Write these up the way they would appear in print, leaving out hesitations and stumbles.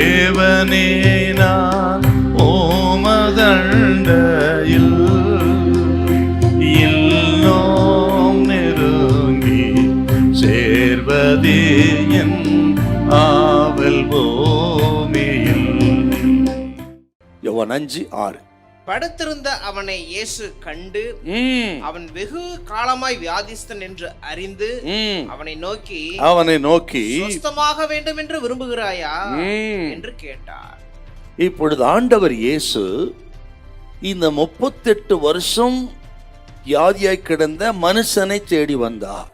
தேவனே நான் ஓமதண்டையில் இன்னும் நெருங்கி சேர்வதே என் ஆவல் பூமியில். யோவான் 5:6. படுத்திருந்த அவனை இயேசு கண்டு அவன் வெகு காலமாய் வியாதிஸ்தன் என்று அறிந்து அவனை நோக்கி சுத்தமாக வேண்டும் என்று விரும்புகிறாயா என்று கேட்டார். இப்பொழுது ஆண்டவர் இயேசு இந்த 38 வருஷம் வியாதியாய் கிடந்த மனுஷனை தேடி வந்தார்.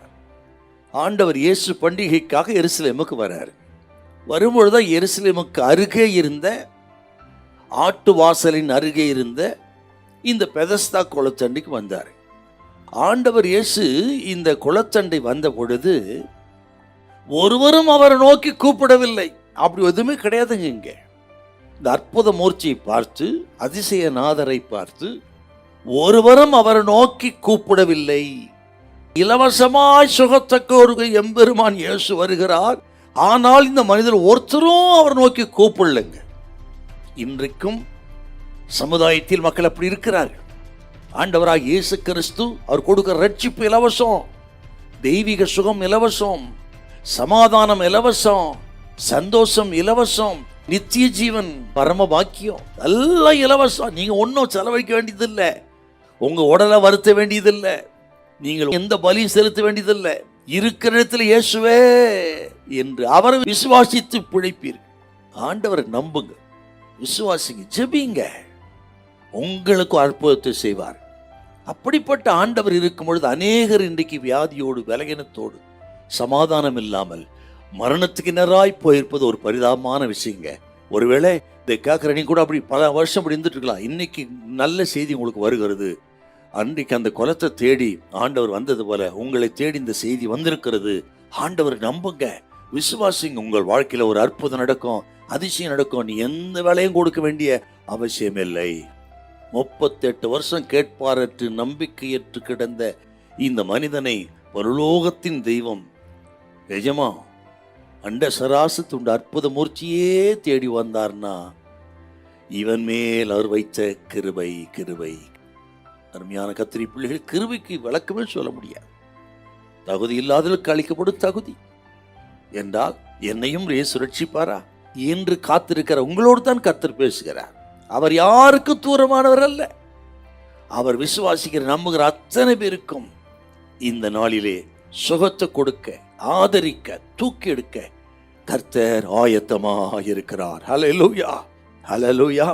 ஆண்டவர் இயேசு பண்டிகைக்காக எருசலேமுக்கு வரார். வரும்பொழுது எருசலேமுக்கு அருகே இருந்த ஆட்டு வாசலின் அருகே இருந்த இந்த பெதஸ்தா குளத்தண்டைக்கு வந்தார். ஆண்டவர் இயேசு இந்த குளத்தண்டை வந்த பொழுது ஒருவரும் அவரை நோக்கி கூப்பிடவில்லை. அப்படி எதுவுமே கிடையாதுங்க. இங்க இந்த அற்புத மூர்த்தியை பார்த்து, அதிசயநாதரை பார்த்து ஒருவரும் அவரை நோக்கி கூப்பிடவில்லை. இலவசமாய் சுகத்தக்க எம்பெருமான் இயேசு வருகிறார். ஆனால் இந்த மனிதர் ஒருத்தரும் அவர் நோக்கி கூப்பிடலைங்க. இன்றைக்கும் சமுதாயத்தில் மக்கள் அப்படி இருக்கிறார்கள். ஆண்டவராக இயேசு கிறிஸ்து அவர் கொடுக்கிற ரட்சிப்பு இலவசம், தெய்வீக சுகம் இலவசம், சமாதானம் இலவசம், சந்தோஷம் இலவசம், நித்திய ஜீவன், பரம பாக்கியம் எல்லாம் இலவசம். நீங்க ஒன்றும் செலவழிக்க வேண்டியதில்லை, உங்க உடலை வருத்த வேண்டியதில்லை, நீங்கள் எந்த பலியும் செலுத்த வேண்டியதில்லை. இருக்கிற இடத்துல இயேசுவே என்று அவரை விசுவாசித்து பிழைப்பீர்கள். ஆண்டவரை நம்புங்க, விசுவாசிங்க, ஜெபிங்க, உங்களுக்கு அற்புதத்தை செய்வார். அப்படிப்பட்ட ஆண்டவர் இருக்கும் பொழுது அநேகர் இன்றைக்கு வியாதியோடு, பலகீனத்தோடு, சமாதானம் இல்லாமல் மரணத்துக்கு நேராய் போயிருப்பது ஒரு பரிதாபமான விஷயங்க. ஒருவேளை இதை கேட்குற நீங்க கூட அப்படி பல வருஷம் அப்படி இருந்துட்டு இருக்கலாம். இன்னைக்கு நல்ல செய்தி உங்களுக்கு வருகிறது. அன்றைக்கு அந்த குலத்தை தேடி ஆண்டவர் வந்தது போல உங்களை தேடி இந்த செய்தி வந்திருக்கிறது. ஆண்டவர் நம்புங்க, விசுவாசிங்க, உங்கள் வாழ்க்கையில ஒரு அற்புதம் நடக்கும், அதிசயம் நடக்கும். நீ எந்த வேலையும் கொடுக்க வேண்டிய அவசியம் இல்லை. 38 வருஷம் கேட்பாரற்று நம்பிக்கையற்று கிடந்த இந்த மனிதனை பரலோகத்தின் தெய்வம் எஜமா அண்ட சராசத்துண்ட அற்புத மூர்த்தியே தேடி வந்தார்னா இவன் மேல் அவர் வைத்த கிருபை. கிருபை அருமையான கத்திரி பிள்ளைகள், கிருபைக்கு விளக்கமே சொல்ல முடியாது. தகுதி இல்லாதவர்களுக்கு அளிக்கப்படும் தகுதி என்றால் என்னையும் இயேசு ரட்சிப்பாரா என்று காத்திருக்கிற உங்களோடு தான் கர்த்தர் பேசுகிறார். அவர் யாருக்கும் தூரமானவர் அல்ல. அவர் விசுவாசிக்கிற நம்புகிற அத்தனை பேருக்கும் இந்த நாளிலே சுகத்தை கொடுக்க, ஆதரிக்க, தூக்கி எடுக்க கர்த்தர் ஆயத்தமாக இருக்கிறார். ஹல்லேலூயா, ஹல்லேலூயா.